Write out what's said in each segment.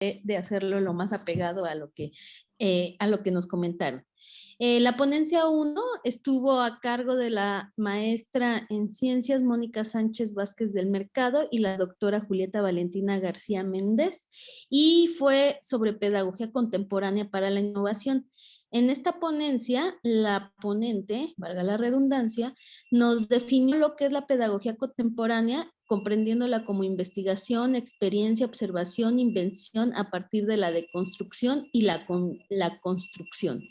de hacerlo lo más apegado a lo que nos comentaron. La ponencia 1 estuvo a cargo de la maestra en ciencias Mónica Sánchez Vázquez del Mercado y la doctora Julieta Valentina García Méndez, y fue sobre pedagogía contemporánea para la innovación. En esta ponencia, la ponente, valga la redundancia, nos definió lo que es la pedagogía contemporánea, comprendiéndola como investigación, experiencia, observación, invención a partir de la deconstrucción y la construcción.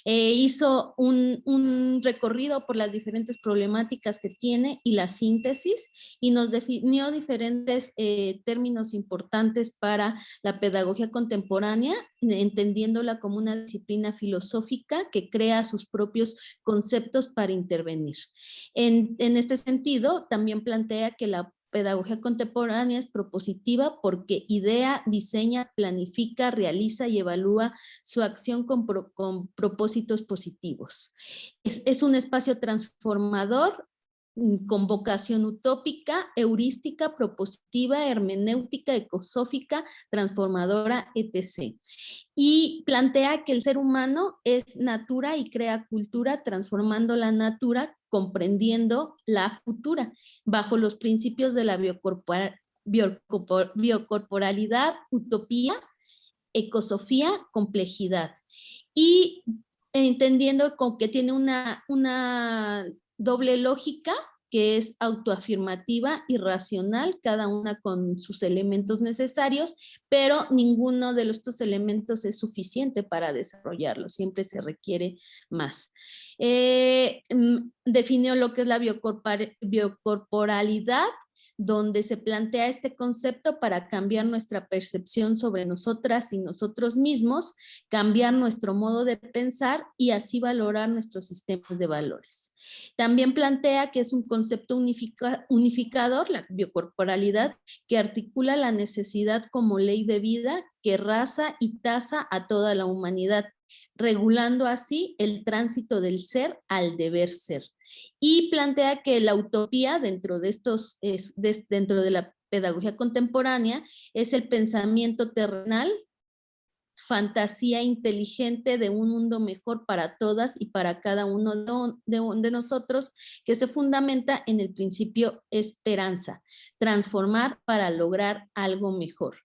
Hizo un recorrido por las diferentes problemáticas que tiene y la síntesis, y nos definió diferentes términos importantes para la pedagogía contemporánea, entendiéndola como una disciplina filosófica que crea sus propios conceptos para intervenir. En este sentido, también plantea que la pedagogía contemporánea es propositiva porque idea, diseña, planifica, realiza y evalúa su acción con propósitos positivos. Es un espacio transformador con vocación utópica, heurística, propositiva, hermenéutica, ecosófica, transformadora, etc. Y plantea que el ser humano es natura y crea cultura, transformando la natura, comprendiendo la futura, bajo los principios de la biocorporalidad, utopía, ecosofía, complejidad. Y entendiendo que tiene una doble lógica, que es autoafirmativa y racional, cada una con sus elementos necesarios, pero ninguno de estos elementos es suficiente para desarrollarlo, siempre se requiere más. Definió lo que es la biocorporalidad, donde se plantea este concepto para cambiar nuestra percepción sobre nosotras y nosotros mismos, cambiar nuestro modo de pensar y así valorar nuestros sistemas de valores. También plantea que es un concepto unificador, la biocorporalidad, que articula la necesidad como ley de vida que raza y tasa a toda la humanidad, regulando así el tránsito del ser al deber ser. Y plantea que la utopía dentro de dentro de la pedagogía contemporánea es el pensamiento terrenal, fantasía inteligente de un mundo mejor para todas y para cada uno de nosotros, que se fundamenta en el principio esperanza, transformar para lograr algo mejor.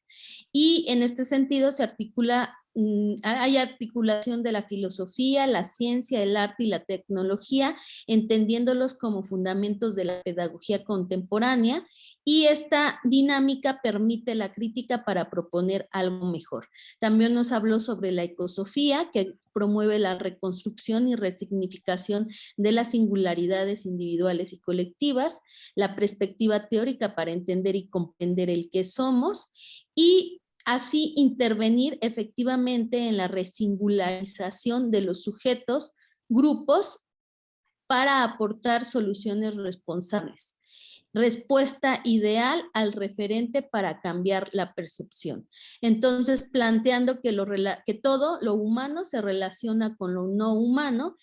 Y en este sentido se articula, hay articulación de la filosofía, la ciencia, el arte y la tecnología, entendiéndolos como fundamentos de la pedagogía contemporánea, y esta dinámica permite la crítica para proponer algo mejor. También nos habló sobre la ecosofía, que promueve la reconstrucción y resignificación de las singularidades individuales y colectivas, la perspectiva teórica para entender y comprender el que somos, y así intervenir efectivamente en la resingularización de los sujetos, grupos, para aportar soluciones responsables. Respuesta ideal al referente para cambiar la percepción. Entonces, planteando que todo lo humano se relaciona con lo no humano,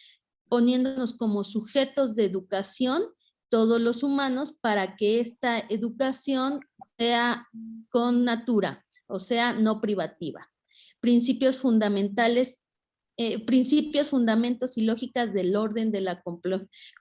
poniéndonos como sujetos de educación, todos los humanos, para que esta educación sea con natura, o sea, no privativa. Principios fundamentales, principios, fundamentos y lógicas del orden de la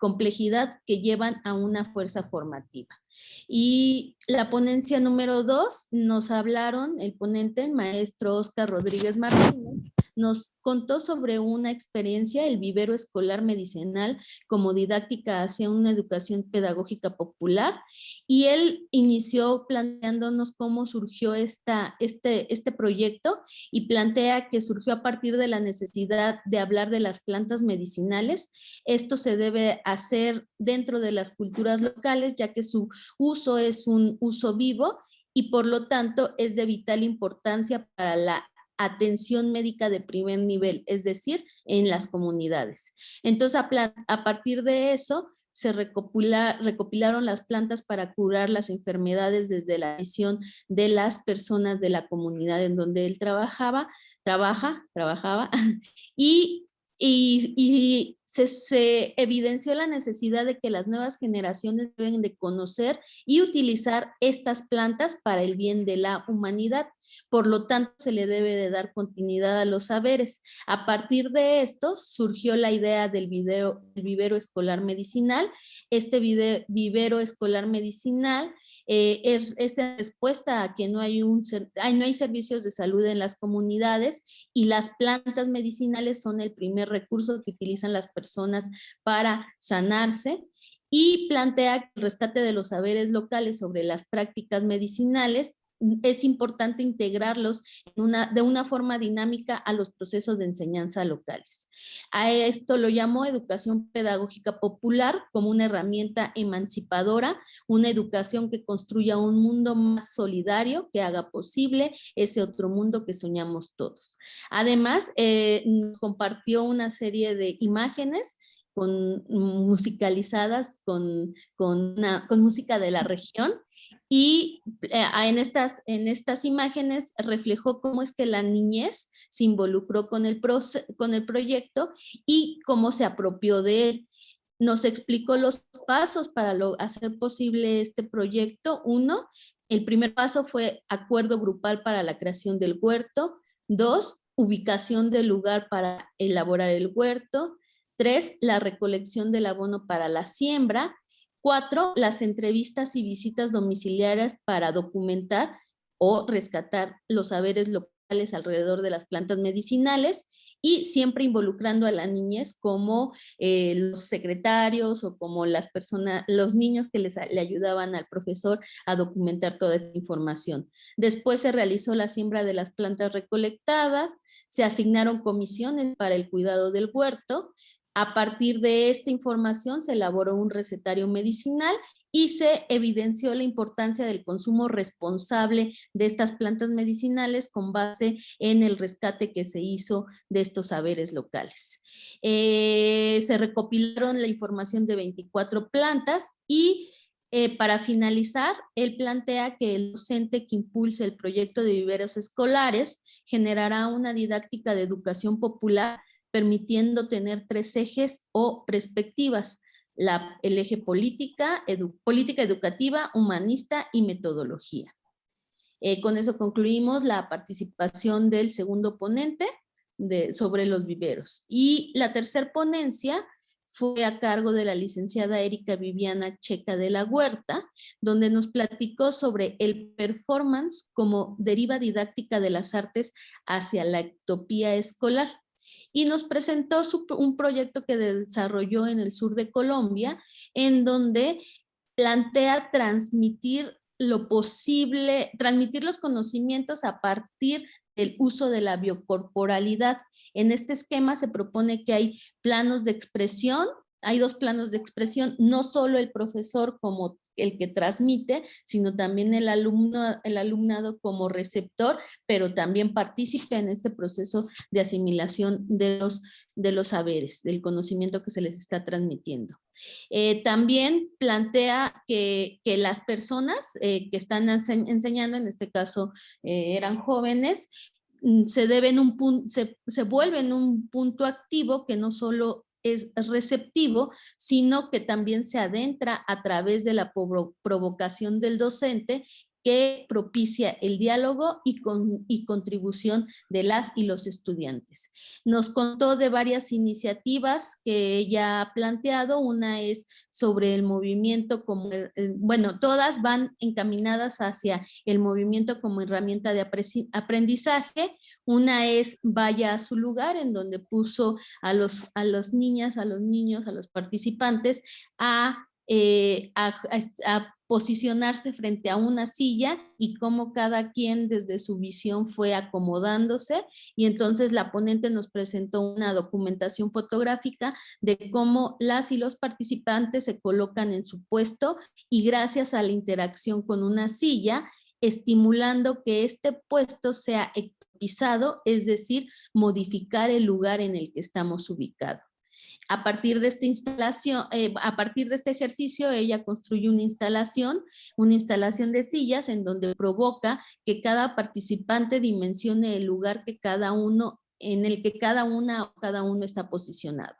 complejidad que llevan a una fuerza formativa. Y la ponencia número 2 nos hablaron, el ponente, el maestro Oscar Rodríguez Martínez, nos contó sobre una experiencia, el vivero escolar medicinal como didáctica hacia una educación pedagógica popular, y él inició planteándonos cómo surgió este proyecto, y plantea que surgió a partir de la necesidad de hablar de las plantas medicinales. Esto se debe hacer dentro de las culturas locales, ya que su uso es un uso vivo y por lo tanto es de vital importancia para la atención médica de primer nivel, es decir, en las comunidades. Entonces, a partir de eso, se recopilaron las plantas para curar las enfermedades desde la visión de las personas de la comunidad en donde él trabajaba, y y se evidenció la necesidad de que las nuevas generaciones deben de conocer y utilizar estas plantas para el bien de la humanidad. Por lo tanto, se le debe de dar continuidad a los saberes. A partir de esto surgió la idea del vivero escolar medicinal. Este vivero escolar medicinal es en respuesta a que no hay servicios de salud en las comunidades, y las plantas medicinales son el primer recurso que utilizan las personas para sanarse, y plantea que el rescate de los saberes locales sobre las prácticas medicinales es importante integrarlos de una forma dinámica a los procesos de enseñanza locales. A esto lo llamó educación pedagógica popular, como una herramienta emancipadora, una educación que construya un mundo más solidario, que haga posible ese otro mundo que soñamos todos. Además, nos compartió una serie de imágenes musicalizadas con música de la región, y en estas imágenes reflejó cómo es que la niñez se involucró con el proyecto y cómo se apropió de él. Nos explicó los pasos para hacer posible este proyecto. Uno, el primer paso fue acuerdo grupal para la creación del huerto. 2, ubicación del lugar para elaborar el huerto. 3, la recolección del abono para la siembra. 4, las entrevistas y visitas domiciliarias para documentar o rescatar los saberes locales alrededor de las plantas medicinales, y siempre involucrando a la niñez como los secretarios o como los niños que le ayudaban al profesor a documentar toda esta información. Después se realizó la siembra de las plantas recolectadas, se asignaron comisiones para el cuidado del huerto. A partir de esta información se elaboró un recetario medicinal y se evidenció la importancia del consumo responsable de estas plantas medicinales con base en el rescate que se hizo de estos saberes locales. Se recopilaron la información de 24 plantas y para finalizar, él plantea que el docente que impulse el proyecto de viveros escolares generará una didáctica de educación popular, permitiendo tener 3 ejes o perspectivas: el eje política educativa, humanista y metodología. Con eso concluimos la participación del segundo ponente sobre los viveros. Y la tercera ponencia fue a cargo de la licenciada Erika Viviana Checa de la Huerta, donde nos platicó sobre el performance como deriva didáctica de las artes hacia la utopía escolar. Y nos presentó un proyecto que desarrolló en el sur de Colombia, en donde plantea transmitir los conocimientos a partir del uso de la biocorporalidad. En este esquema se propone que hay planos de expresión, hay 2 planos de expresión, no solo el profesor como el que transmite, sino también el alumnado como receptor, pero también partícipe en este proceso de asimilación de los saberes, del conocimiento que se les está transmitiendo. También plantea que las personas que están enseñando, en este caso eran jóvenes, se vuelven un punto activo que no solo es receptivo, sino que también se adentra a través de la provocación del docente, que propicia el diálogo y contribución de las y los estudiantes. Nos contó de varias iniciativas que ella ha planteado. Una es sobre el movimiento bueno, todas van encaminadas hacia el movimiento como herramienta de aprendizaje. Una es Vaya a su lugar, en donde puso a las niñas, a los niños, a los participantes a posicionarse frente a una silla, y cómo cada quien desde su visión fue acomodándose. Y entonces la ponente nos presentó una documentación fotográfica de cómo las y los participantes se colocan en su puesto, y gracias a la interacción con una silla, estimulando que este puesto sea ectopizado, es decir, modificar el lugar en el que estamos ubicados. A partir de esta instalación, a partir de este ejercicio, ella construye una instalación de sillas, en donde provoca que cada participante dimensione el lugar que cada uno en el que cada una o cada uno está posicionado.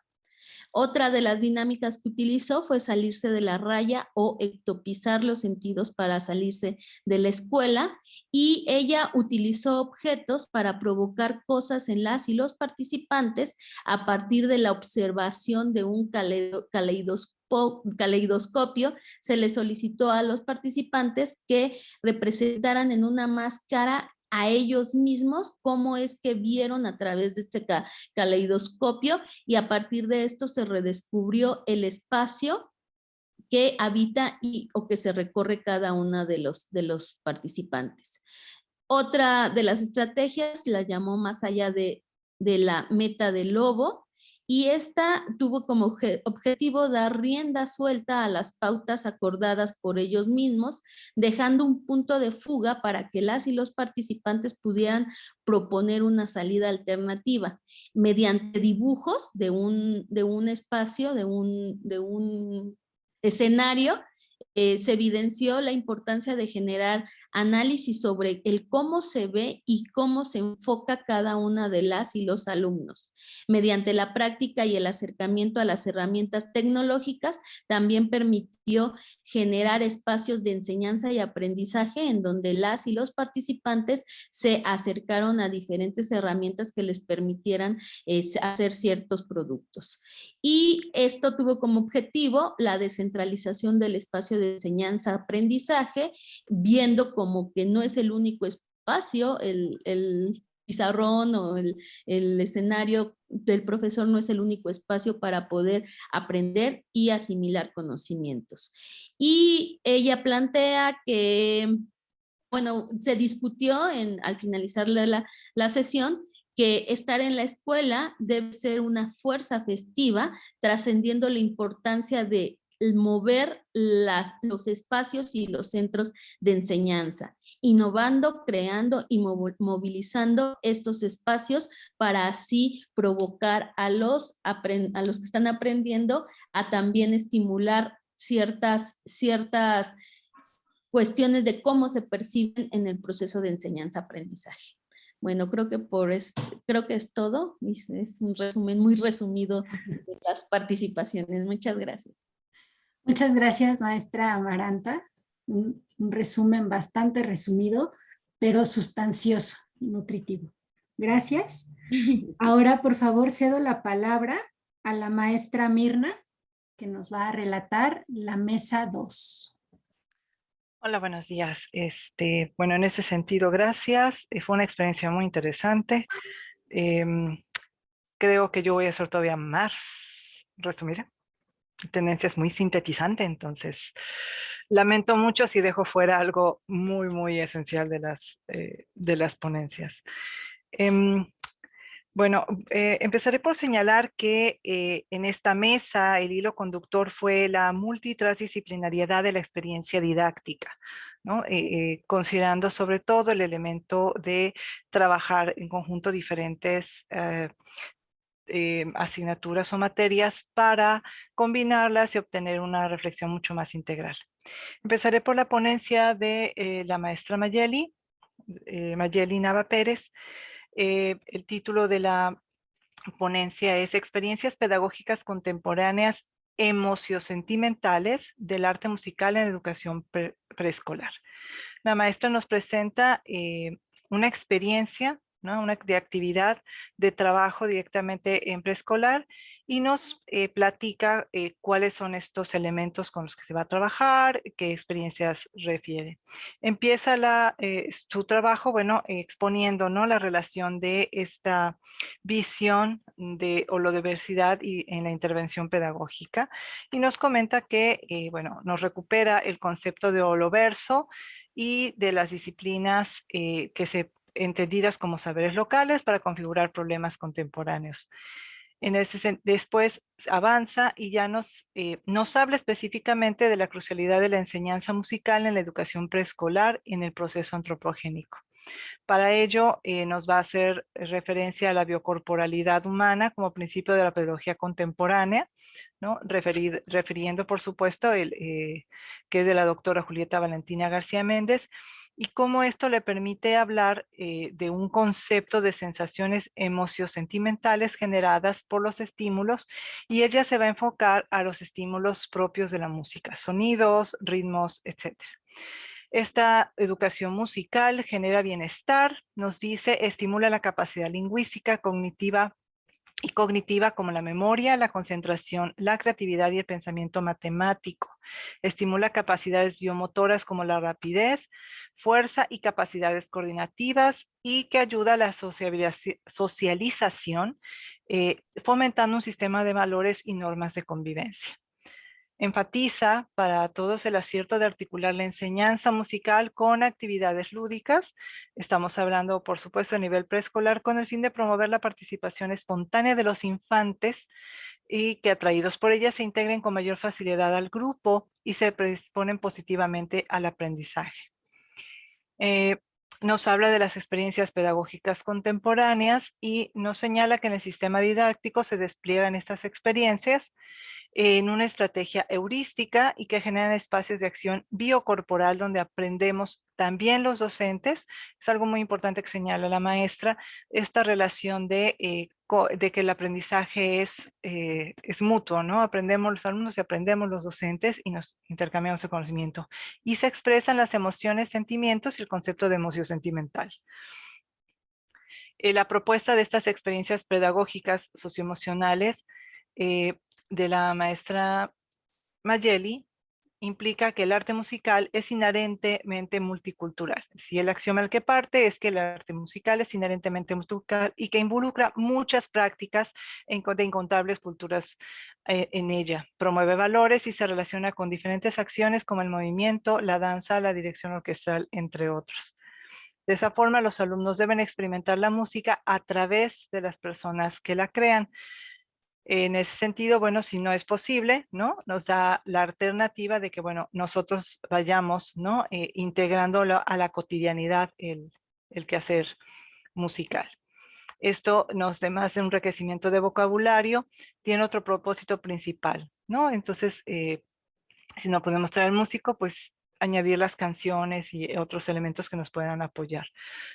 Otra de las dinámicas que utilizó fue salirse de la raya o ectopizar los sentidos para salirse de la escuela, y ella utilizó objetos para provocar cosas en las y los participantes a partir de la observación de un caleidoscopio. Se le solicitó a los participantes que representaran en una máscara a ellos mismos cómo es que vieron a través de este caleidoscopio, y a partir de esto se redescubrió el espacio que habita o que se recorre cada uno de los participantes. Otra de las estrategias la llamó más allá de la meta del lobo, y esta tuvo como objetivo dar rienda suelta a las pautas acordadas por ellos mismos, dejando un punto de fuga para que las y los participantes pudieran proponer una salida alternativa mediante dibujos de un espacio, de un escenario. Se evidenció la importancia de generar análisis sobre el cómo se ve y cómo se enfoca cada una de las y los alumnos. Mediante la práctica y el acercamiento a las herramientas tecnológicas, también permitió generar espacios de enseñanza y aprendizaje en donde las y los participantes se acercaron a diferentes herramientas que les permitieran hacer ciertos productos. Y esto tuvo como objetivo la descentralización del espacio de enseñanza-aprendizaje, viendo como que no es el único espacio, el pizarrón o el escenario del profesor no es el único espacio para poder aprender y asimilar conocimientos. Y ella plantea que, bueno, se discutió al finalizar la sesión, que estar en la escuela debe ser una fuerza festiva, trascendiendo la importancia de mover los espacios y los centros de enseñanza, innovando, creando y movilizando estos espacios para así provocar a los que están aprendiendo a también estimular ciertas cuestiones de cómo se perciben en el proceso de enseñanza-aprendizaje. Bueno, creo que es todo. Es un resumen muy resumido de las participaciones. Muchas gracias. Muchas gracias, maestra Amaranta. Un resumen bastante resumido, pero sustancioso y nutritivo. Gracias. Ahora, por favor, cedo la palabra a la maestra Mirna, que nos va a relatar la mesa 2. Hola, buenos días. Bueno, en ese sentido, gracias. Fue una experiencia muy interesante. Creo que yo voy a ser todavía más resumida. Mi tendencia es muy sintetizante, entonces lamento mucho si dejo fuera algo muy, muy esencial de las ponencias. Bueno, empezaré por señalar que en esta mesa el hilo conductor fue la multitransdisciplinariedad de la experiencia didáctica, ¿no? Considerando sobre todo el elemento de trabajar en conjunto diferentes asignaturas o materias para combinarlas y obtener una reflexión mucho más integral. Empezaré por la ponencia de la maestra Mayeli Nava Pérez. El título de la ponencia es Experiencias pedagógicas contemporáneas emocio-sentimentales del arte musical en educación preescolar. La maestra nos presenta una experiencia, ¿no? Una actividad de trabajo directamente en preescolar y nos platica cuáles son estos elementos con los que se va a trabajar, qué experiencias refiere. Empieza su trabajo, bueno, exponiendo, ¿no? La relación de esta visión de holodiversidad en la intervención pedagógica, y nos comenta que, bueno, nos recupera el concepto de holoverso y de las disciplinas que se entendidas como saberes locales para configurar problemas contemporáneos. Después avanza y ya nos habla específicamente de la crucialidad de la enseñanza musical en la educación preescolar y en el proceso antropogénico. Para ello nos va a hacer referencia a la biocorporalidad humana como principio de la pedagogía contemporánea, ¿no? Refiriendo por supuesto que es de la doctora Julieta Valentina García Méndez, y cómo esto le permite hablar de un concepto de sensaciones emocio-sentimentales generadas por los estímulos, y ella se va a enfocar a los estímulos propios de la música, sonidos, ritmos, etc. Esta educación musical genera bienestar, nos dice, estimula la capacidad lingüística, cognitiva como la memoria, la concentración, la creatividad y el pensamiento matemático. Estimula capacidades biomotoras como la rapidez, fuerza y capacidades coordinativas, y que ayuda a la socialización, fomentando un sistema de valores y normas de convivencia. Enfatiza para todos el acierto de articular la enseñanza musical con actividades lúdicas. Estamos hablando, por supuesto, a nivel preescolar, con el fin de promover la participación espontánea de los infantes y que, atraídos por ella, se integren con mayor facilidad al grupo y se predisponen positivamente al aprendizaje. Nos habla de las experiencias pedagógicas contemporáneas y nos señala que en el sistema didáctico se despliegan estas experiencias en una estrategia heurística y que generan espacios de acción biocorporal donde aprendemos también los docentes. Es algo muy importante que señala la maestra, esta relación de que el aprendizaje es mutuo, ¿no? Aprendemos los alumnos y aprendemos los docentes y nos intercambiamos el conocimiento. Y se expresan las emociones, sentimientos y el concepto de emoción sentimental. La propuesta de estas experiencias pedagógicas socioemocionales de la maestra Mayeli implica que el arte musical es inherentemente multicultural. Si el axioma al que parte es que el arte musical es inherentemente multicultural y que involucra muchas prácticas de incontables culturas en ella. Promueve valores y se relaciona con diferentes acciones como el movimiento, la danza, la dirección orquestal, entre otros. De esa forma, los alumnos deben experimentar la música a través de las personas que la crean. En ese sentido, bueno, si no es posible, ¿no? Nos da la alternativa de que, bueno, nosotros vayamos, ¿no? Integrándolo a la cotidianidad el quehacer musical. Esto nos, además de un enriquecimiento de vocabulario, tiene otro propósito principal, ¿no? Entonces, si no podemos traer al músico, pues añadir las canciones y otros elementos que nos puedan apoyar.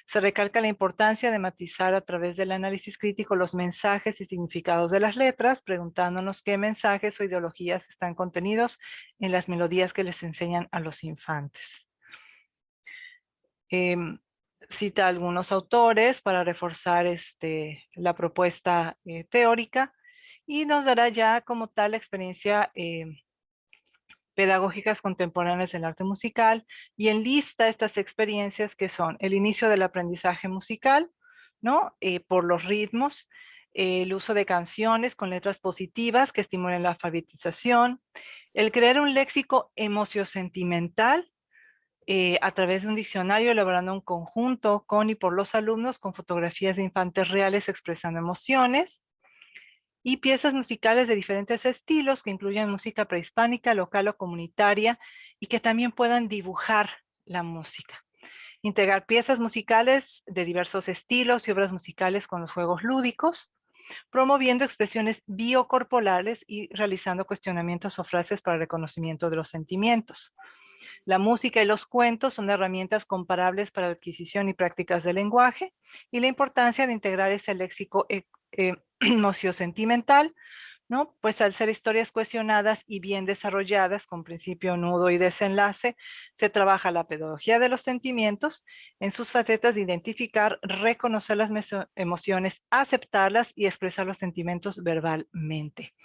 Se recalca la importancia de matizar a través del análisis crítico los mensajes y significados de las letras, preguntándonos qué mensajes o ideologías están contenidos en las melodías que les enseñan a los infantes. Cita algunos autores para reforzar la propuesta teórica, y nos dará ya como tal la experiencia pedagógicas contemporáneas del arte musical, y enlista estas experiencias que son el inicio del aprendizaje musical, ¿no? Por los ritmos, el uso de canciones con letras positivas que estimulen la alfabetización, el crear un léxico emocio-sentimental a través de un diccionario elaborando un conjunto con y por los alumnos con fotografías de infantes reales expresando emociones, y piezas musicales de diferentes estilos que incluyen música prehispánica, local o comunitaria, y que también puedan dibujar la música. Integrar piezas musicales de diversos estilos y obras musicales con los juegos lúdicos, promoviendo expresiones biocorporales y realizando cuestionamientos o frases para el reconocimiento de los sentimientos. La música y los cuentos son herramientas comparables para la adquisición y prácticas del lenguaje, y la importancia de integrar ese léxico emocio-sentimental, ¿no? Pues al ser historias cohesionadas y bien desarrolladas, con principio, nudo y desenlace, se trabaja la pedagogía de los sentimientos en sus facetas de identificar, reconocer las emociones, aceptarlas y expresar los sentimientos verbalmente.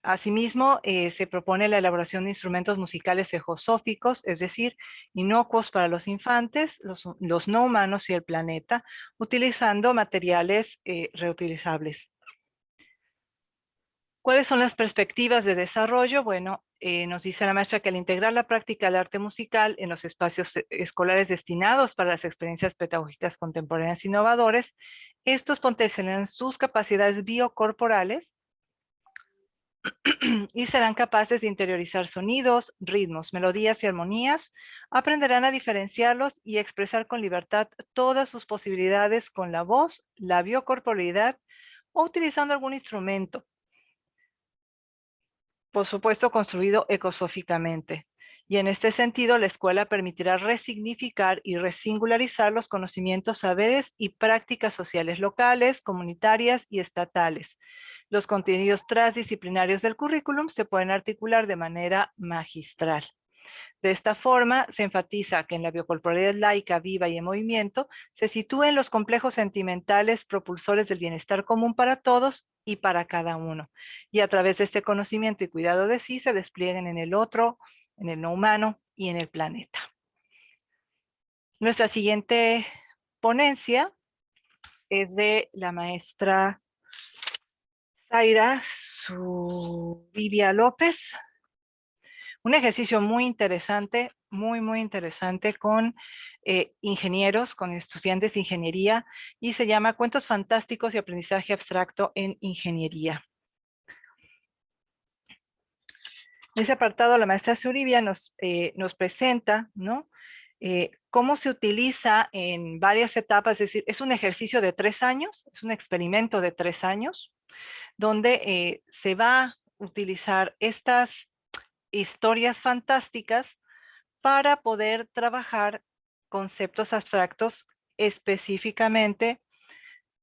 Asimismo, se propone la elaboración de instrumentos musicales ejosóficos, es decir, inocuos para los infantes, los no humanos y el planeta, utilizando materiales reutilizables. ¿Cuáles son las perspectivas de desarrollo? Bueno, nos dice la maestra que al integrar la práctica del arte musical en los espacios escolares destinados para las experiencias pedagógicas contemporáneas innovadores, estos potenciarán sus capacidades biocorporales y serán capaces de interiorizar sonidos, ritmos, melodías y armonías, aprenderán a diferenciarlos y expresar con libertad todas sus posibilidades con la voz, la biocorporalidad o utilizando algún instrumento, por supuesto construido ecosóficamente. Y en este sentido, la escuela permitirá resignificar y resingularizar los conocimientos, saberes y prácticas sociales locales, comunitarias y estatales. Los contenidos transdisciplinarios del currículum se pueden articular de manera magistral. De esta forma, se enfatiza que en la biocorporalidad laica, viva y en movimiento, se sitúen los complejos sentimentales propulsores del bienestar común para todos y para cada uno. Y a través de este conocimiento y cuidado de sí, se desplieguen en el otro, en el no humano y en el planeta. Nuestra siguiente ponencia es de la maestra Zaira Zubivia López. Un ejercicio muy interesante, muy interesante con ingenieros, con estudiantes de ingeniería, y se llama Cuentos fantásticos y aprendizaje abstracto en ingeniería. En ese apartado, la maestra Zubivia nos presenta, ¿no? Cómo se utiliza en varias etapas, es decir, es un ejercicio de 3 años, es un experimento de 3 años, donde se va a utilizar estas historias fantásticas para poder trabajar conceptos abstractos específicamente,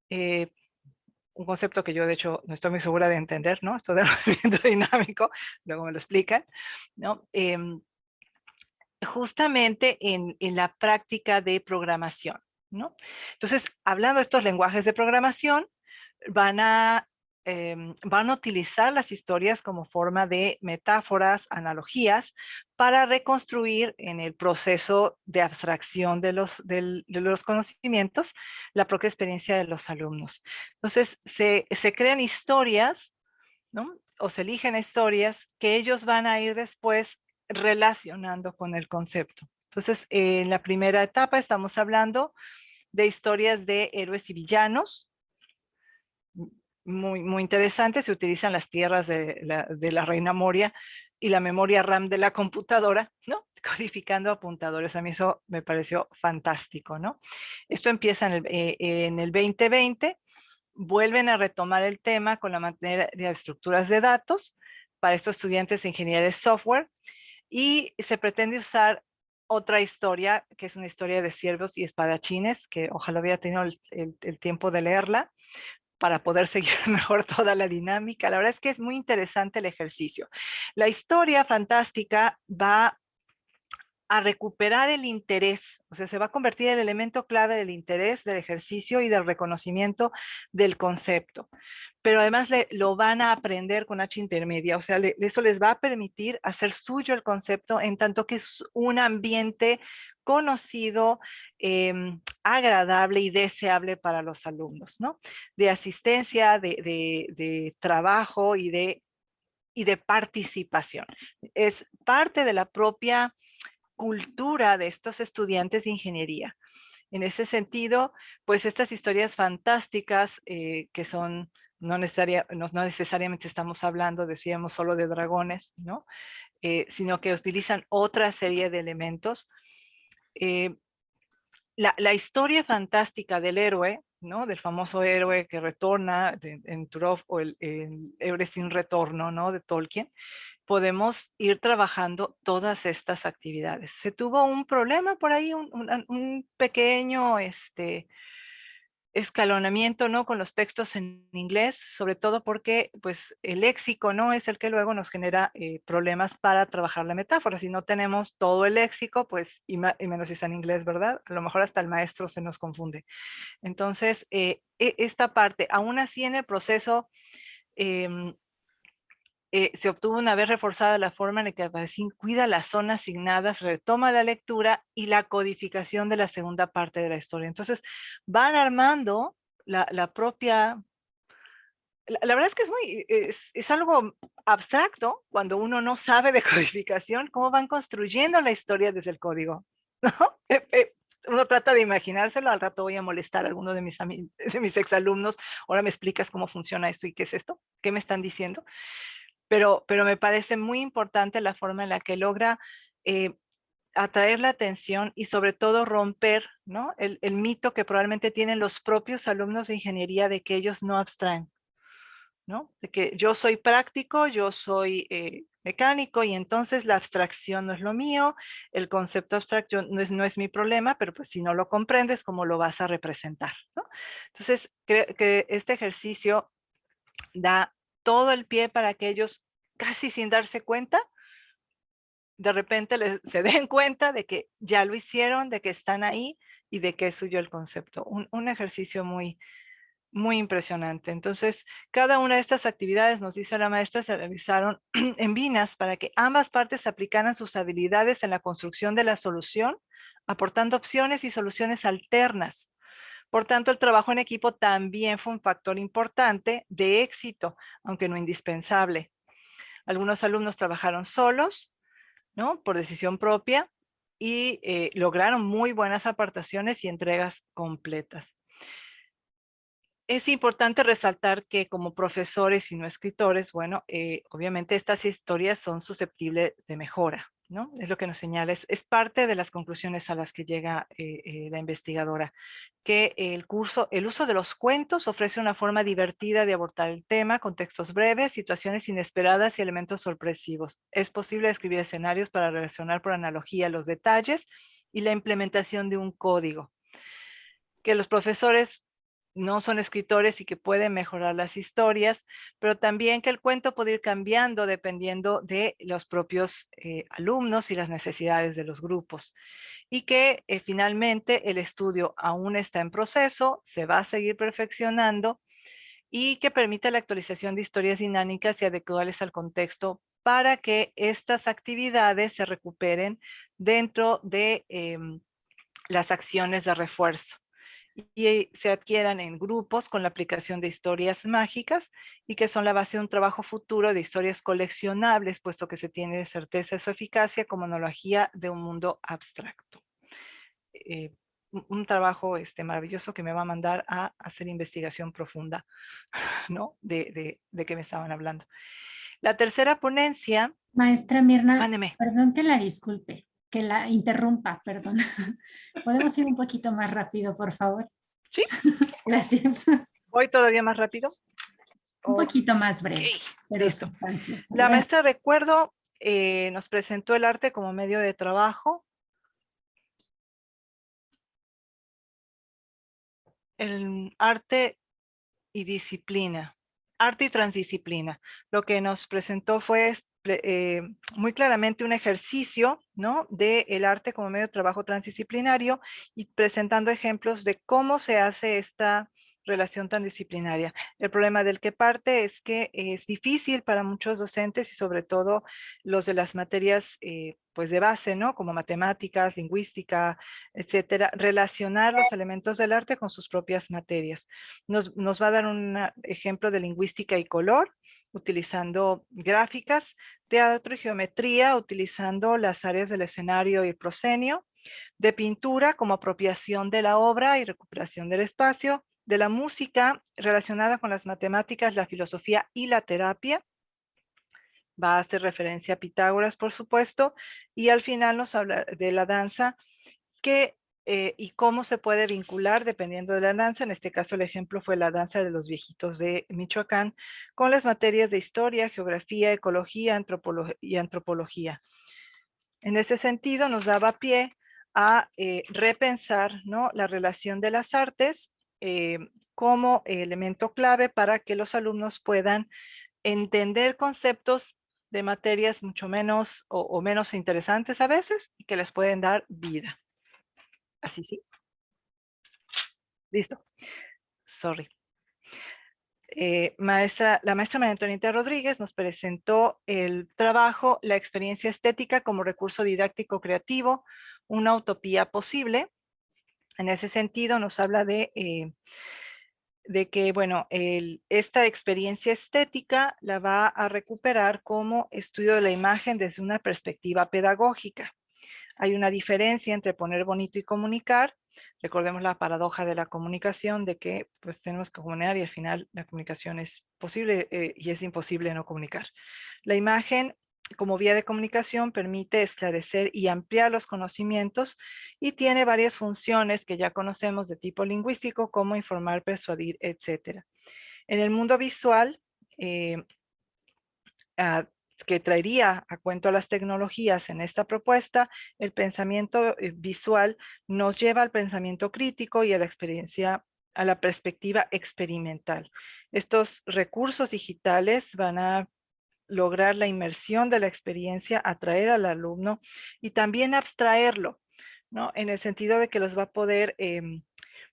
un concepto que yo de hecho no estoy muy segura de entender, ¿no? Esto del movimiento dinámico, luego me lo explican, ¿no? Justamente en la práctica de programación, ¿no? Entonces, hablando de estos lenguajes de programación, van a utilizar las historias como forma de metáforas, analogías, para reconstruir en el proceso de abstracción de los conocimientos la propia experiencia de los alumnos. Entonces, se crean historias, ¿no? O se eligen historias que ellos van a ir después relacionando con el concepto. Entonces, en la primera etapa estamos hablando de historias de héroes y villanos, muy interesante. Se utilizan las tierras de la reina Moria y la memoria RAM de la computadora, ¿no? Codificando apuntadores. A mí eso me pareció fantástico, ¿no? Esto empieza en el 2020. Vuelven a retomar el tema con la materia de estructuras de datos para estos estudiantes de ingeniería de software, y se pretende usar otra historia, que es una historia de siervos y espadachines, que ojalá hubiera tenido el tiempo de leerla para poder seguir mejor toda la dinámica. La verdad es que es muy interesante el ejercicio. La historia fantástica va a recuperar el interés, o sea, se va a convertir en el elemento clave del interés, del ejercicio y del reconocimiento del concepto. Pero además lo van a aprender con H intermedia, o sea, eso les va a permitir hacer suyo el concepto, en tanto que es un ambiente conocido, agradable y deseable para los alumnos, ¿no? De asistencia, de trabajo y de participación. Es parte de la propia cultura de estos estudiantes de ingeniería. En ese sentido, pues estas historias fantásticas que son, no necesariamente estamos hablando, decíamos, solo de dragones, ¿no? Sino que utilizan otra serie de elementos. La historia fantástica del héroe, ¿no? Del famoso héroe que retorna en Turov, o el héroe sin retorno, ¿no? De Tolkien. Podemos ir trabajando todas estas actividades. Se tuvo un problema por ahí, un pequeño escalonamiento, ¿no? Con los textos en inglés, sobre todo porque pues el léxico, ¿no? Es el que luego nos genera problemas para trabajar la metáfora. Si no tenemos todo el léxico, pues, y menos si está en inglés, ¿verdad? A lo mejor hasta el maestro se nos confunde. Entonces, esta parte, aún así en el proceso, se obtuvo, una vez reforzada la forma en la que Albarracín cuida las zonas asignadas, retoma la lectura y la codificación de la segunda parte de la historia. Entonces, van armando la propia... La verdad es que es algo abstracto cuando uno no sabe de codificación, cómo van construyendo la historia desde el código, ¿no? Uno trata de imaginárselo. Al rato voy a molestar a alguno de mis exalumnos. Ahora me explicas cómo funciona esto y qué es esto, qué me están diciendo. Pero me parece muy importante la forma en la que logra atraer la atención y sobre todo romper, ¿no? el mito que probablemente tienen los propios alumnos de ingeniería de que ellos no abstraen. ¿no? De que yo soy práctico, yo soy mecánico y entonces la abstracción no es lo mío, el concepto abstracto no es mi problema, pero pues si no lo comprendes, ¿cómo lo vas a representar? ¿No? Entonces, creo que este ejercicio da todo el pie para que ellos, casi sin darse cuenta, de repente se den cuenta de que ya lo hicieron, de que están ahí y de que es suyo el concepto. Un ejercicio muy, muy impresionante. Entonces, cada una de estas actividades, nos dice la maestra, se realizaron en Vinas para que ambas partes aplicaran sus habilidades en la construcción de la solución, aportando opciones y soluciones alternas. Por tanto, el trabajo en equipo también fue un factor importante de éxito, aunque no indispensable. Algunos alumnos trabajaron solos, ¿no? Por decisión propia y lograron muy buenas aportaciones y entregas completas. Es importante resaltar que como profesores y no escritores, bueno, obviamente estas historias son susceptibles de mejora, ¿no? Es lo que nos señala, es parte de las conclusiones a las que llega la investigadora, que el uso de los cuentos ofrece una forma divertida de abordar el tema con textos breves, situaciones inesperadas y elementos sorpresivos. Es posible escribir escenarios para relacionar por analogía los detalles y la implementación de un código. Que los profesores no son escritores y que pueden mejorar las historias, pero también que el cuento puede ir cambiando dependiendo de los propios alumnos y las necesidades de los grupos. Y que finalmente el estudio aún está en proceso, se va a seguir perfeccionando y que permite la actualización de historias dinámicas y adecuables al contexto para que estas actividades se recuperen dentro de las acciones de refuerzo y se adquieran en grupos con la aplicación de historias mágicas y que son la base de un trabajo futuro de historias coleccionables, puesto que se tiene certeza de su eficacia como analogía de un mundo abstracto. Un trabajo maravilloso que me va a mandar a hacer investigación profunda, ¿no? De que me estaban hablando. La tercera ponencia. Maestra Mirna, Mándeme. perdón que la disculpe, que la interrumpa, perdón. ¿Podemos ir un poquito más rápido, por favor? Sí. Gracias. ¿Voy todavía más rápido? Un poquito más breve, Okay, pero listo. sustancioso. La maestra, recuerdo, nos presentó el arte como medio de trabajo. El arte y disciplina, arte y transdisciplina. Lo que nos presentó fue muy claramente un ejercicio, ¿no? del arte como medio de trabajo transdisciplinario y presentando ejemplos de cómo se hace esta relación transdisciplinaria. El problema del que parte es que es difícil para muchos docentes y sobre todo los de las materias pues de base, ¿no? Como matemáticas, lingüística, etcétera, relacionar los elementos del arte con sus propias materias. Nos va a dar un ejemplo de lingüística y color, utilizando gráficas, teatro y geometría, utilizando las áreas del escenario y el proscenio, de pintura como apropiación de la obra y recuperación del espacio, de la música relacionada con las matemáticas, la filosofía y la terapia. Va a hacer referencia a Pitágoras, por supuesto, y al final nos habla de la danza y cómo se puede vincular dependiendo de la danza. En este caso el ejemplo fue la danza de los viejitos de Michoacán con las materias de historia, geografía, ecología y antropología. En ese sentido nos daba pie a repensar, ¿no? la relación de las artes como elemento clave para que los alumnos puedan entender conceptos de materias mucho menos o menos interesantes a veces y que les pueden dar vida. Así sí. Listo. Sorry. La maestra María Antonieta Rodríguez nos presentó el trabajo La experiencia estética como recurso didáctico creativo, una utopía posible. En ese sentido nos habla de que, bueno, esta experiencia estética la va a recuperar como estudio de la imagen desde una perspectiva pedagógica. Hay una diferencia entre poner bonito y comunicar. Recordemos la paradoja de la comunicación, de que pues tenemos que comunicar y al final la comunicación es posible y es imposible no comunicar. La imagen como vía de comunicación permite esclarecer y ampliar los conocimientos y tiene varias funciones que ya conocemos de tipo lingüístico como informar, persuadir, etc. En el mundo visual, que traería a cuento a las tecnologías en esta propuesta, el pensamiento visual nos lleva al pensamiento crítico y a la experiencia, a la perspectiva experimental. Estos recursos digitales van a lograr la inmersión de la experiencia, atraer al alumno y también abstraerlo, ¿no? En el sentido de que los va a poder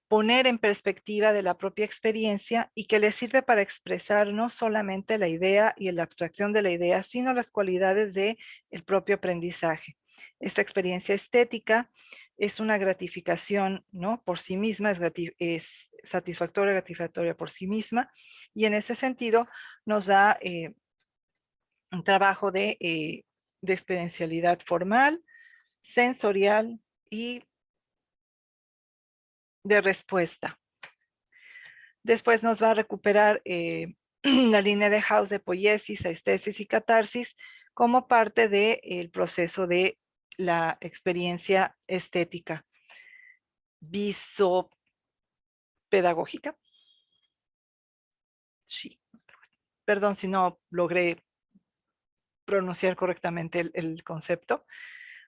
poner en perspectiva de la propia experiencia y que les sirve para expresar no solamente la idea y la abstracción de la idea, sino las cualidades del propio aprendizaje. Esta experiencia estética es una gratificación, ¿no? Por sí misma, es gratificatoria por sí misma, y en ese sentido nos da un trabajo de experiencialidad formal, sensorial y de respuesta. Después nos va a recuperar la línea de House de poiesis, estesis y catarsis como parte del proceso de la experiencia estética visopedagógica. Sí. Perdón si no logré pronunciar correctamente el concepto.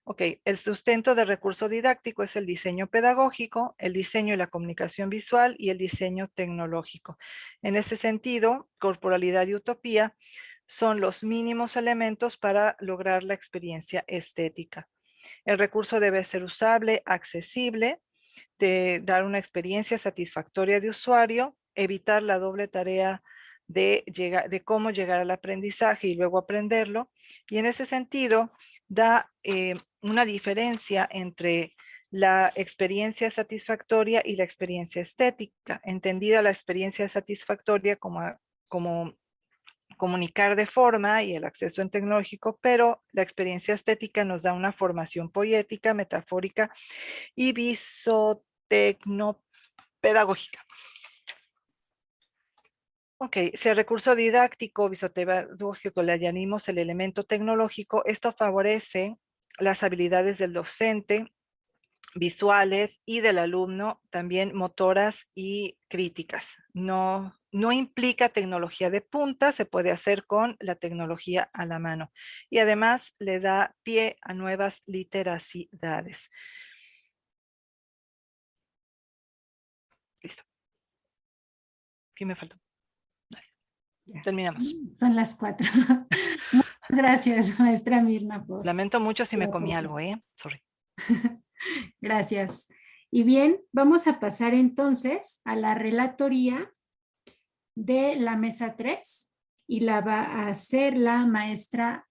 Ok, el sustento del recurso didáctico es el diseño pedagógico, el diseño y la comunicación visual y el diseño tecnológico. En ese sentido, corporalidad y utopía son los mínimos elementos para lograr la experiencia estética. El recurso debe ser usable, accesible, de dar una experiencia satisfactoria de usuario, evitar la doble tarea de cómo llegar al aprendizaje y luego aprenderlo. Y en ese sentido, da una diferencia entre la experiencia satisfactoria y la experiencia estética. Entendida la experiencia satisfactoria como comunicar de forma y el acceso en tecnológico, pero la experiencia estética nos da una formación poética, metafórica y visotecnopedagógica. Ok, si al recurso didáctico, visopedagógico le añadimos el elemento tecnológico, esto favorece las habilidades del docente, visuales y del alumno, también motoras y críticas. No implica tecnología de punta, se puede hacer con la tecnología a la mano. Y además le da pie a nuevas literacidades. Listo. ¿Qué me faltó? Terminamos. Son las 4. Muchas gracias, maestra Mirna. Lamento mucho si me comí algo, Sorry. Gracias. Y bien, vamos a pasar entonces a la relatoría de la mesa 3 y la va a hacer la maestra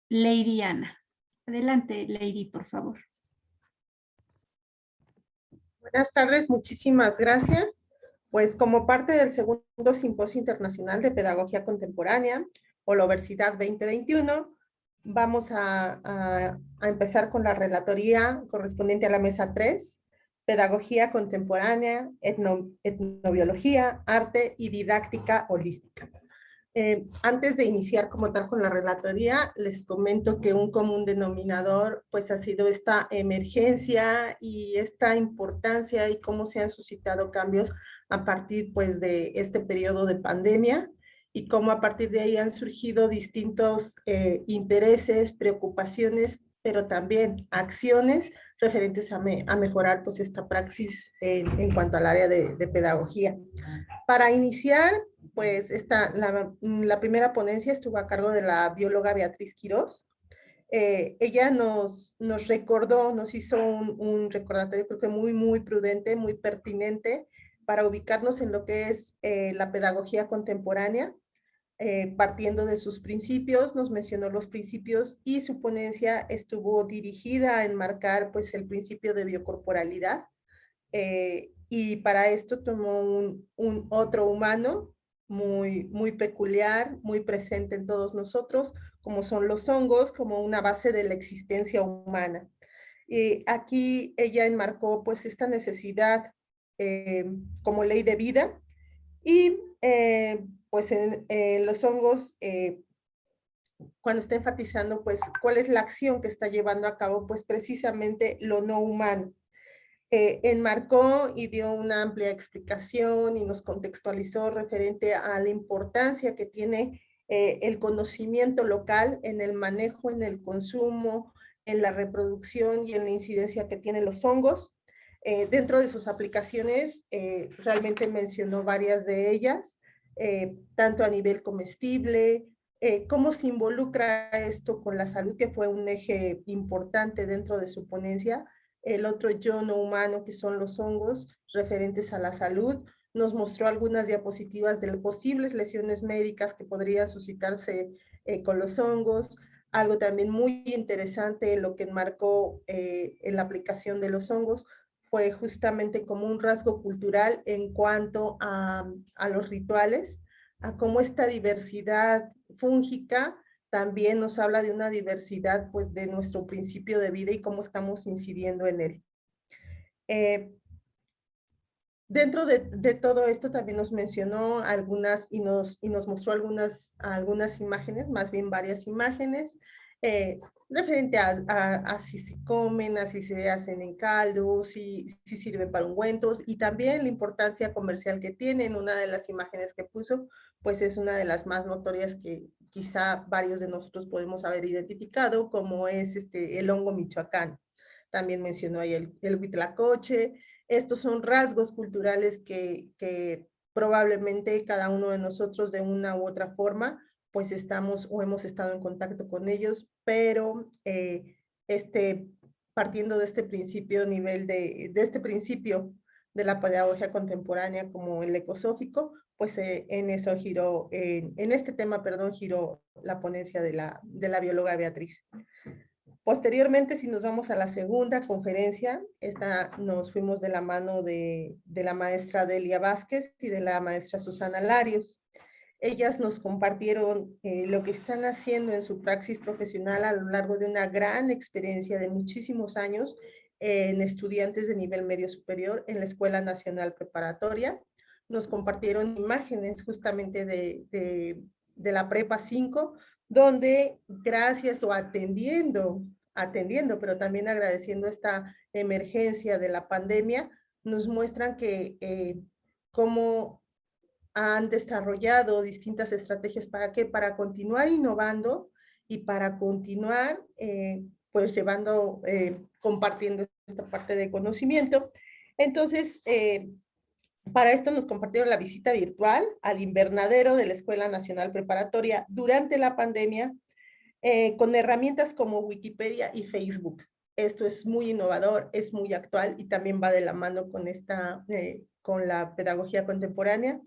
Lady Ana. Adelante, Lady, por favor. Buenas tardes, muchísimas gracias. Pues como parte del segundo Simposio Internacional de Pedagogía Contemporánea, Holoversidad 2021, vamos a empezar con la relatoría correspondiente a la mesa 3, Pedagogía Contemporánea, Etnobiología, Arte y Didáctica Holística. Antes de iniciar como tal con la relatoría, les comento que un común denominador pues ha sido esta emergencia y esta importancia y cómo se han suscitado cambios a partir pues de este periodo de pandemia y cómo a partir de ahí han surgido distintos intereses, preocupaciones, pero también acciones referentes a mejorar pues esta praxis en cuanto al área de pedagogía. Para iniciar, pues la primera ponencia estuvo a cargo de la bióloga Beatriz Quirós. Ella nos recordó, nos hizo un recordatorio creo que muy prudente, muy pertinente para ubicarnos en lo que es la pedagogía contemporánea, partiendo de sus principios, nos mencionó los principios y su ponencia estuvo dirigida a enmarcar pues el principio de biocorporalidad, y para esto tomó un otro humano muy peculiar, muy presente en todos nosotros, como son los hongos, como una base de la existencia humana. Y aquí ella enmarcó pues esta necesidad como ley de vida y pues en los hongos, cuando está enfatizando pues cuál es la acción que está llevando a cabo pues precisamente lo no humano. enmarcó y dio una amplia explicación y nos contextualizó referente a la importancia que tiene el conocimiento local en el manejo, en el consumo, en la reproducción y en la incidencia que tienen los hongos. Dentro de sus aplicaciones, realmente mencionó varias de ellas, tanto a nivel comestible, cómo se involucra esto con la salud, que fue un eje importante dentro de su ponencia. El otro yo no humano, que son los hongos referentes a la salud. Nos mostró algunas diapositivas de posibles lesiones médicas que podrían suscitarse con los hongos. Algo también muy interesante, lo que enmarcó en la aplicación de los hongos, fue justamente como un rasgo cultural en cuanto a los rituales, a cómo esta diversidad fúngica también nos habla de una diversidad pues de nuestro principio de vida y cómo estamos incidiendo en él. Dentro de todo esto también nos mencionó algunas y nos mostró algunas imágenes, más bien varias imágenes, referente a si se comen, a si se hacen en caldo, si sirven para ungüentos, y también la importancia comercial que tienen. Una de las imágenes que puso, pues es una de las más notorias que quizá varios de nosotros podemos haber identificado, como es el hongo michoacán. También mencionó ahí el huitlacoche. Estos son rasgos culturales que probablemente cada uno de nosotros de una u otra forma pues estamos o hemos estado en contacto con ellos, pero partiendo de este principio este principio de la pedagogía contemporánea como el ecosófico, pues en eso giró, en este tema, perdón, giró la ponencia de la bióloga Beatriz. Posteriormente, si nos vamos a la segunda conferencia, nos fuimos de la mano de la maestra Delia Vázquez y de la maestra Susana Larios. Ellas nos compartieron lo que están haciendo en su praxis profesional a lo largo de una gran experiencia de muchísimos años en estudiantes de nivel medio superior en la Escuela Nacional Preparatoria. Nos compartieron imágenes justamente de la Prepa 5, donde gracias o atendiendo, pero también agradeciendo esta emergencia de la pandemia, nos muestran que cómo han desarrollado distintas estrategias. ¿Para qué? Para continuar innovando y para continuar pues llevando, compartiendo esta parte de conocimiento. Entonces, para esto nos compartieron la visita virtual al invernadero de la Escuela Nacional Preparatoria durante la pandemia, con herramientas como Wikipedia y Facebook. Esto es muy innovador, es muy actual y también va de la mano con la pedagogía contemporánea,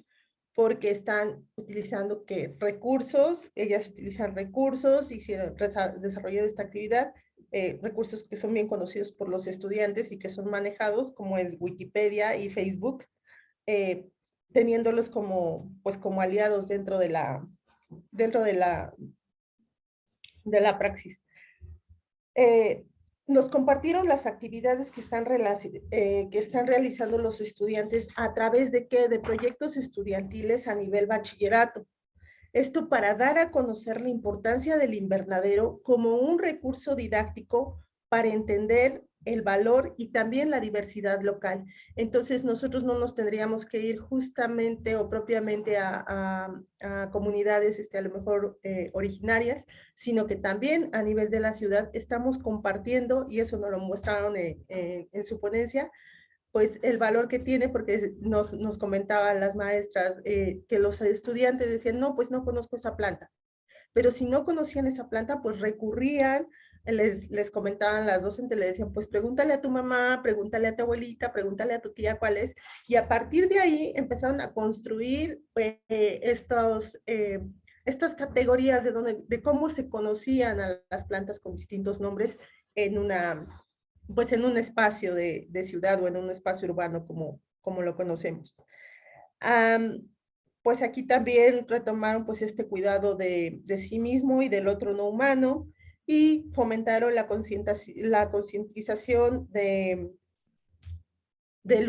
porque están utilizando recursos, ellas utilizan recursos, hicieron desarrollo de esta actividad, recursos que son bien conocidos por los estudiantes y que son manejados, como es Wikipedia y Facebook, teniéndolos como aliados dentro de la praxis. Nos compartieron las actividades que están realizando los estudiantes a través de proyectos estudiantiles a nivel bachillerato. Esto para dar a conocer la importancia del invernadero como un recurso didáctico para entender el valor y también la diversidad local. Entonces nosotros no nos tendríamos que ir justamente o propiamente a comunidades a lo mejor originarias, sino que también a nivel de la ciudad estamos compartiendo, y eso nos lo mostraron en su ponencia, pues el valor que tiene, porque nos comentaban las maestras que los estudiantes decían, no, pues no conozco esa planta. Pero si no conocían esa planta, pues recurrían, les comentaban las docentes, le decían, pues pregúntale a tu mamá, pregúntale a tu abuelita, pregúntale a tu tía cuál es. Y a partir de ahí empezaron a construir estas categorías de cómo se conocían a las plantas con distintos nombres en un espacio de ciudad o en un espacio urbano como lo conocemos. Pues aquí también retomaron pues este cuidado de sí mismo y del otro no humano, y fomentaron la concientización del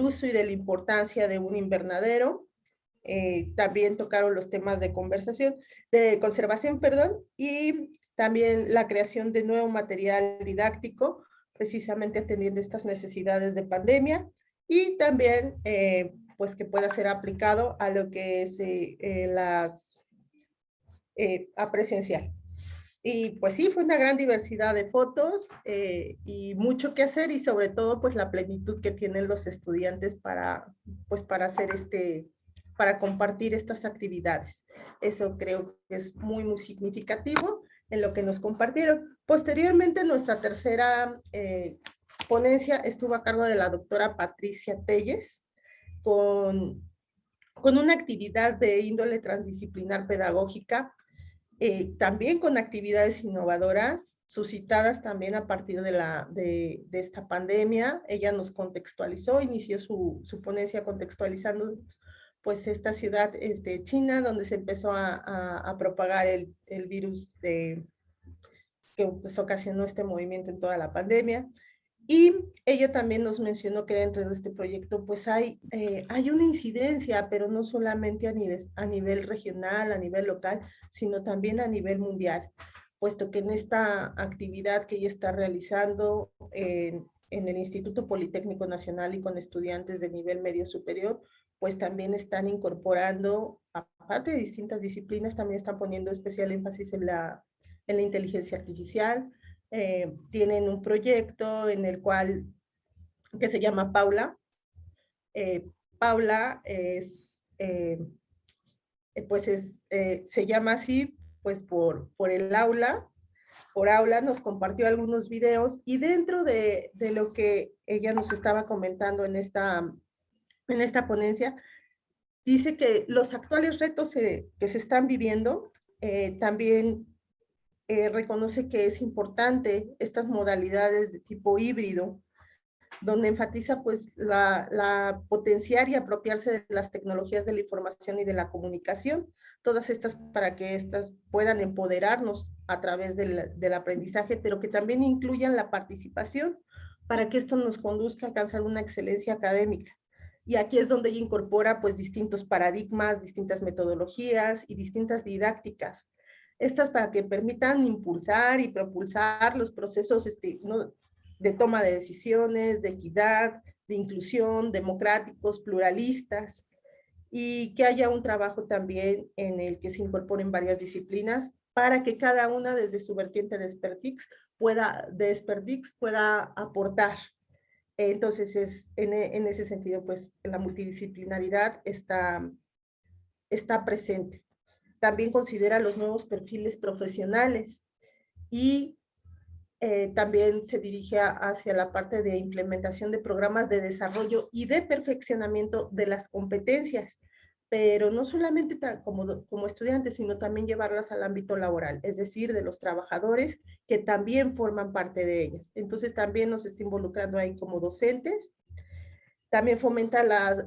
uso y de la importancia de un invernadero. También tocaron los temas de conservación, y también la creación de nuevo material didáctico precisamente atendiendo estas necesidades de pandemia y también pues que pueda ser aplicado a lo que es a presencial. Y pues sí, fue una gran diversidad de fotos y mucho que hacer y sobre todo pues la plenitud que tienen los estudiantes pues para hacer para compartir estas actividades. Eso creo que es muy, muy significativo en lo que nos compartieron. Posteriormente, nuestra tercera ponencia estuvo a cargo de la doctora Patricia Telles con una actividad de índole transdisciplinar pedagógica, también con actividades innovadoras, suscitadas también a partir de esta pandemia. Ella nos contextualizó, inició su ponencia contextualizando pues esta ciudad China, donde se empezó a propagar el virus que pues, ocasionó este movimiento en toda la pandemia. Y ella también nos mencionó que dentro de este proyecto pues hay una incidencia, pero no solamente a nivel regional, a nivel local, sino también a nivel mundial, puesto que en esta actividad que ella está realizando en el Instituto Politécnico Nacional y con estudiantes de nivel medio superior, pues también están incorporando, aparte de distintas disciplinas, también están poniendo especial énfasis en la inteligencia artificial. Tienen un proyecto en el cual, que se llama Paula. Paula se llama así, pues por el aula. Por aula nos compartió algunos videos y dentro de lo que ella nos estaba comentando en esta ponencia, dice que los actuales retos que se están viviendo también reconoce que es importante estas modalidades de tipo híbrido, donde enfatiza pues la potenciar y apropiarse de las tecnologías de la información y de la comunicación, todas estas para que estas puedan empoderarnos a través del aprendizaje, pero que también incluyan la participación para que esto nos conduzca a alcanzar una excelencia académica. Y aquí es donde ella incorpora pues distintos paradigmas, distintas metodologías y distintas didácticas. Estas para que permitan impulsar y propulsar los procesos de toma de decisiones, de equidad, de inclusión, democráticos, pluralistas, y que haya un trabajo también en el que se incorporen varias disciplinas para que cada una desde su vertiente de expertise pueda aportar. Entonces, en ese sentido, pues la multidisciplinaridad está presente. También considera los nuevos perfiles profesionales y también se dirige hacia la parte de implementación de programas de desarrollo y de perfeccionamiento de las competencias, pero no solamente como estudiantes, sino también llevarlas al ámbito laboral, es decir, de los trabajadores que también forman parte de ellas. Entonces también nos está involucrando ahí como docentes. También fomenta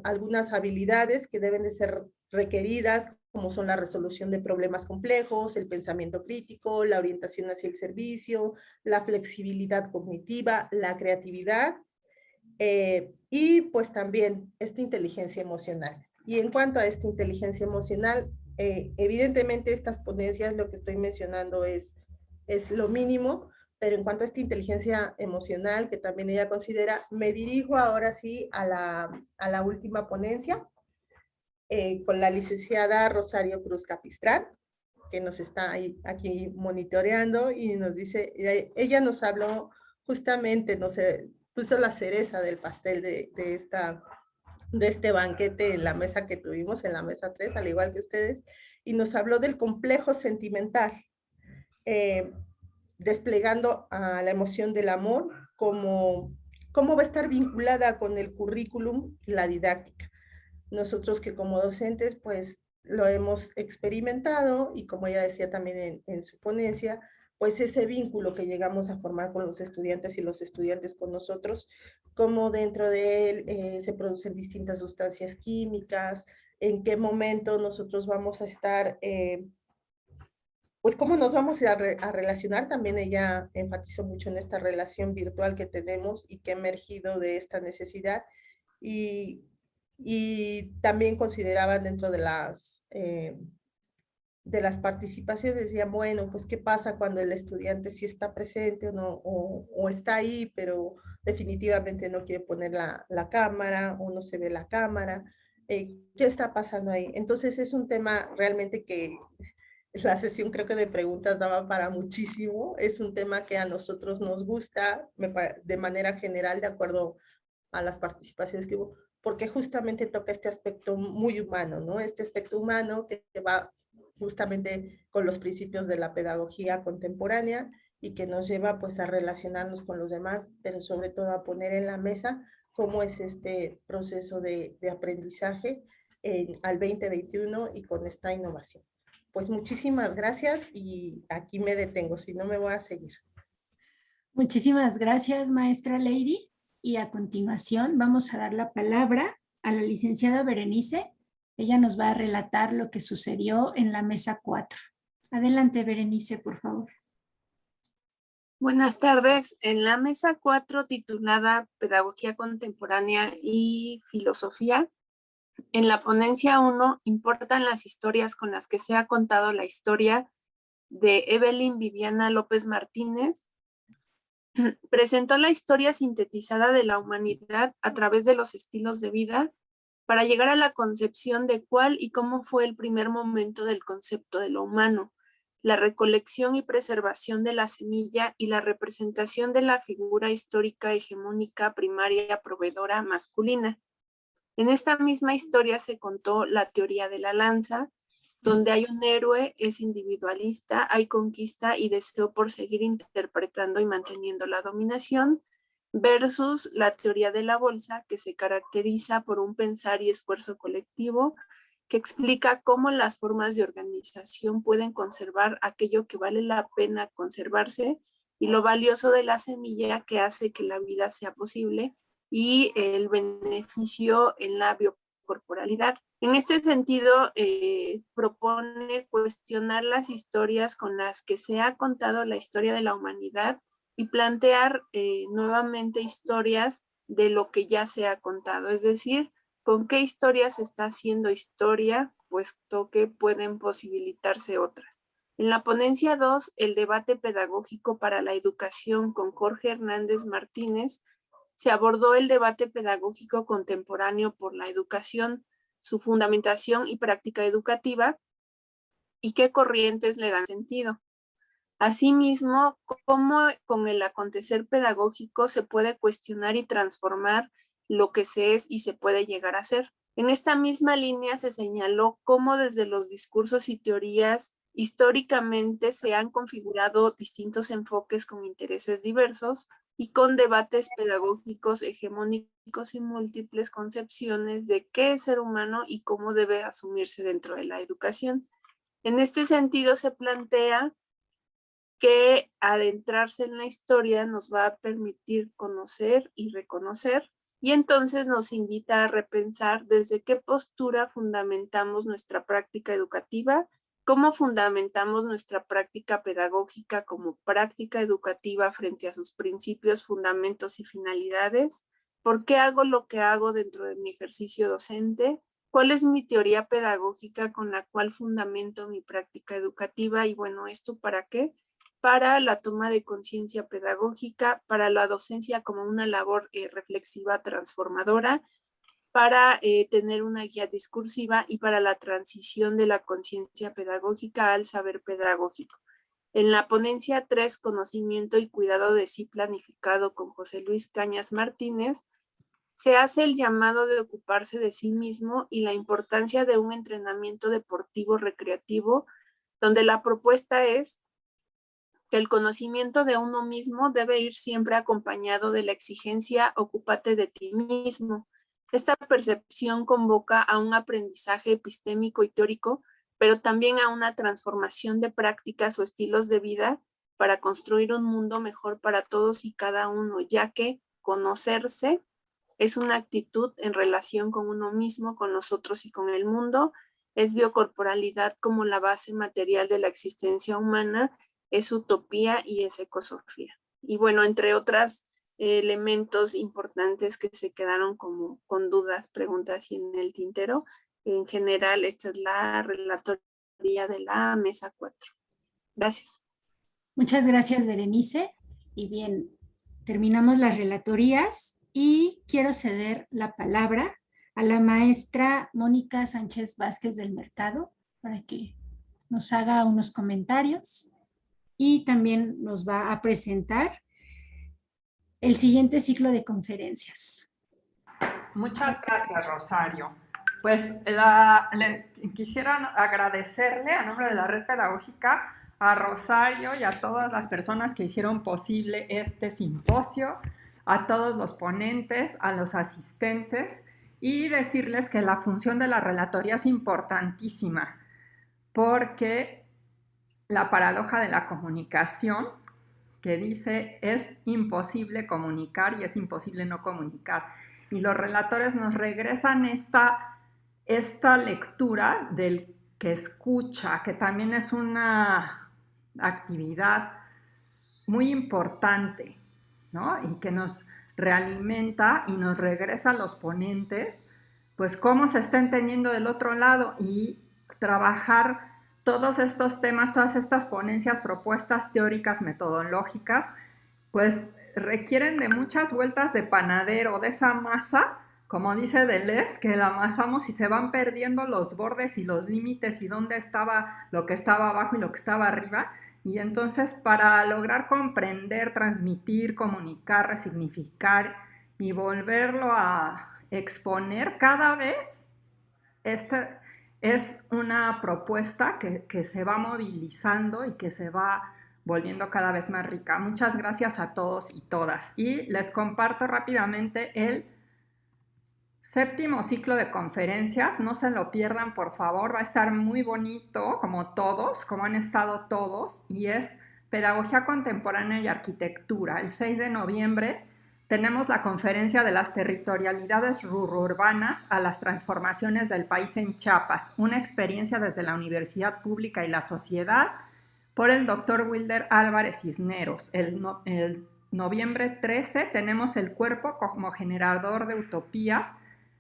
algunas habilidades que deben de ser requeridas, como son la resolución de problemas complejos, el pensamiento crítico, la orientación hacia el servicio, la flexibilidad cognitiva, la creatividad y pues también esta inteligencia emocional. Y en cuanto a esta inteligencia emocional, evidentemente estas ponencias, lo que estoy mencionando es lo mínimo, pero en cuanto a esta inteligencia emocional, que también ella considera, me dirijo ahora sí a la última ponencia, con la licenciada Rosario Cruz Capistrán, que nos está aquí monitoreando y nos dice, ella nos habló justamente, puso la cereza del pastel de este banquete en la mesa que tuvimos, en la mesa 3, al igual que ustedes, y nos habló del complejo sentimental, desplegando a la emoción del amor, cómo va a estar vinculada con el currículum y la didáctica. Nosotros que como docentes, pues lo hemos experimentado y como ella decía también en su ponencia, pues ese vínculo que llegamos a formar con los estudiantes y los estudiantes con nosotros, cómo dentro de él se producen distintas sustancias químicas, en qué momento nosotros vamos a estar, pues cómo nos vamos a relacionar. También ella enfatizó mucho en esta relación virtual que tenemos y que ha emergido de esta necesidad. Y también consideraban dentro de de las participaciones decían, bueno, pues qué pasa cuando el estudiante sí está presente o no, o está ahí, pero definitivamente no quiere poner la cámara o no se ve la cámara. ¿Qué está pasando ahí? Entonces es un tema realmente que la sesión creo que de preguntas daba para muchísimo. Es un tema que a nosotros nos gusta de manera general, de acuerdo a las participaciones que hubo, porque justamente toca este aspecto muy humano, ¿no? Este aspecto humano que va justamente con los principios de la pedagogía contemporánea y que nos lleva pues a relacionarnos con los demás, pero sobre todo a poner en la mesa cómo es este proceso de aprendizaje al 2021 y con esta innovación. Pues muchísimas gracias y aquí me detengo, si no me voy a seguir. Muchísimas gracias, maestra Lady. Y a continuación vamos a dar la palabra a la licenciada Berenice. Ella nos va a relatar lo que sucedió en la mesa 4. Adelante, Berenice, por favor. Buenas tardes. En la mesa 4 titulada Pedagogía Contemporánea y Filosofía, en la ponencia 1 importan las historias con las que se ha contado la historia de Evelyn Viviana López Martínez. Presentó la historia sintetizada de la humanidad a través de los estilos de vida para llegar a la concepción de cuál y cómo fue el primer momento del concepto de lo humano, la recolección y preservación de la semilla y la representación de la figura histórica hegemónica primaria proveedora masculina. En esta misma historia se contó la teoría de la lanza, donde hay un héroe, es individualista, hay conquista y deseo por seguir interpretando y manteniendo la dominación, versus la teoría de la bolsa, que se caracteriza por un pensar y esfuerzo colectivo, que explica cómo las formas de organización pueden conservar aquello que vale la pena conservarse y lo valioso de la semilla que hace que la vida sea posible y el beneficio en la biocorporalidad. En este sentido, propone cuestionar las historias con las que se ha contado la historia de la humanidad y plantear nuevamente historias de lo que ya se ha contado, es decir, con qué historias se está haciendo historia, puesto que pueden posibilitarse otras. En la ponencia 2, el debate pedagógico para la educación con Jorge Hernández Martínez, se abordó el debate pedagógico contemporáneo por la educación, su fundamentación y práctica educativa, y qué corrientes le dan sentido. Asimismo, cómo con el acontecer pedagógico se puede cuestionar y transformar lo que se es y se puede llegar a ser. En esta misma línea se señaló cómo desde los discursos y teorías históricamente se han configurado distintos enfoques con intereses diversos y con debates pedagógicos hegemónicos y múltiples concepciones de qué es ser humano y cómo debe asumirse dentro de la educación. En este sentido se plantea que adentrarse en la historia nos va a permitir conocer y reconocer, y entonces nos invita a repensar desde qué postura fundamentamos nuestra práctica educativa, cómo fundamentamos nuestra práctica pedagógica como práctica educativa frente a sus principios, fundamentos y finalidades, por qué hago lo que hago dentro de mi ejercicio docente, cuál es mi teoría pedagógica con la cual fundamento mi práctica educativa y bueno, ¿esto para qué? Para la toma de conciencia pedagógica, para la docencia como una labor reflexiva transformadora, para tener una guía discursiva y para la transición de la conciencia pedagógica al saber pedagógico. En la ponencia 3, Conocimiento y Cuidado de sí planificado con José Luis Cañas Martínez, se hace el llamado de ocuparse de sí mismo y la importancia de un entrenamiento deportivo recreativo, donde la propuesta es que el conocimiento de uno mismo debe ir siempre acompañado de la exigencia ocúpate de ti mismo. Esta percepción convoca a un aprendizaje epistémico y teórico, pero también a una transformación de prácticas o estilos de vida para construir un mundo mejor para todos y cada uno, ya que conocerse es una actitud en relación con uno mismo, con los otros y con el mundo, es biocorporalidad como la base material de la existencia humana, es utopía y es ecosofía. Y bueno, entre otros elementos importantes que se quedaron como con dudas, preguntas y en el tintero, en general esta es la relatoria relatoría de la mesa 4. Gracias. Muchas gracias, Berenice. Y bien, terminamos las relatorías y quiero ceder la palabra a la maestra Mónica Sánchez Vázquez del Mercado para que nos haga unos comentarios y también nos va a presentar el siguiente ciclo de conferencias. Muchas gracias, Rosario. Pues quisiera agradecerle a nombre de la Red Pedagógica a Rosario y a todas las personas que hicieron posible este simposio, a todos los ponentes, a los asistentes, y decirles que la función de la relatoría es importantísima, porque la paradoja de la comunicación, que dice es imposible comunicar y es imposible no comunicar. Y los relatores nos regresan esta lectura del que escucha, que también es una actividad muy importante, ¿no? Y que nos realimenta y nos regresa a los ponentes, pues cómo se está entendiendo del otro lado y trabajar todos estos temas, todas estas ponencias, propuestas teóricas, metodológicas, pues requieren de muchas vueltas de panadero, de esa masa, como dice Deleuze, que la amasamos y se van perdiendo los bordes y los límites y dónde estaba lo que estaba abajo y lo que estaba arriba. Y entonces para lograr comprender, transmitir, comunicar, resignificar y volverlo a exponer cada vez, esta es una propuesta que se va movilizando y que se va volviendo cada vez más rica. Muchas gracias a todos y todas. Y les comparto rápidamente el 7º ciclo de conferencias. No se lo pierdan, por favor. Va a estar muy bonito, como todos, como han estado todos. Y es Pedagogía Contemporánea y Arquitectura. El 6 de noviembre tenemos la conferencia de las territorialidades rururbanas a las transformaciones del país en Chiapas, una experiencia desde la universidad pública y la sociedad, por el doctor Wilder Álvarez Cisneros. El noviembre 13 tenemos el cuerpo como generador de utopías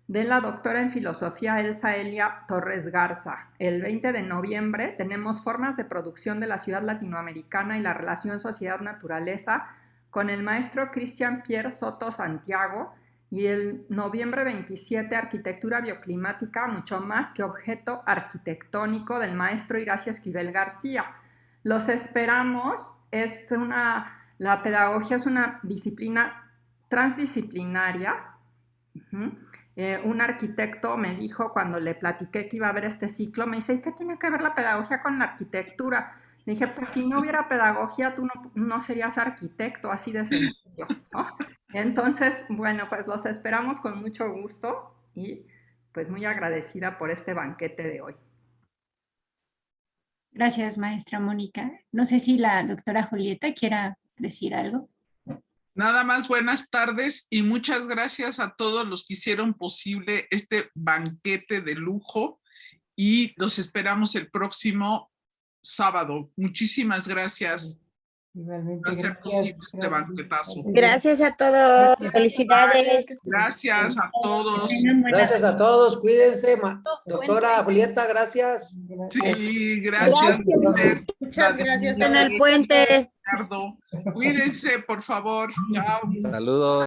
de la doctora en filosofía Elsa Elia Torres Garza. El 20 de noviembre tenemos formas de producción de la ciudad latinoamericana y la relación sociedad-naturaleza con el maestro Cristian Pierre Soto Santiago, y el noviembre 27 arquitectura bioclimática, mucho más que objeto arquitectónico, del maestro Iracio Esquivel García. Los esperamos. La pedagogía es una disciplina transdisciplinaria. Un arquitecto me dijo cuando le platiqué que iba a haber este ciclo, me dice, ¿y qué tiene que ver la pedagogía con la arquitectura? Le dije, pues si no hubiera pedagogía, tú no serías arquitecto, así de sencillo, ¿no? Entonces, bueno, pues los esperamos con mucho gusto y pues muy agradecida por este banquete de hoy. Gracias, maestra Mónica. No sé si la doctora Julieta quiera decir algo. Nada más, buenas tardes y muchas gracias a todos los que hicieron posible este banquete de lujo y los esperamos el próximo sábado. Muchísimas gracias por hacer posible este banquetazo. Gracias a todos. Felicidades. Gracias a todos. Gracias a todos. Cuídense, doctora Julieta, gracias. Sí, gracias. Muchas gracias. En el puente. Cuídense, por favor. Chao. Saludos.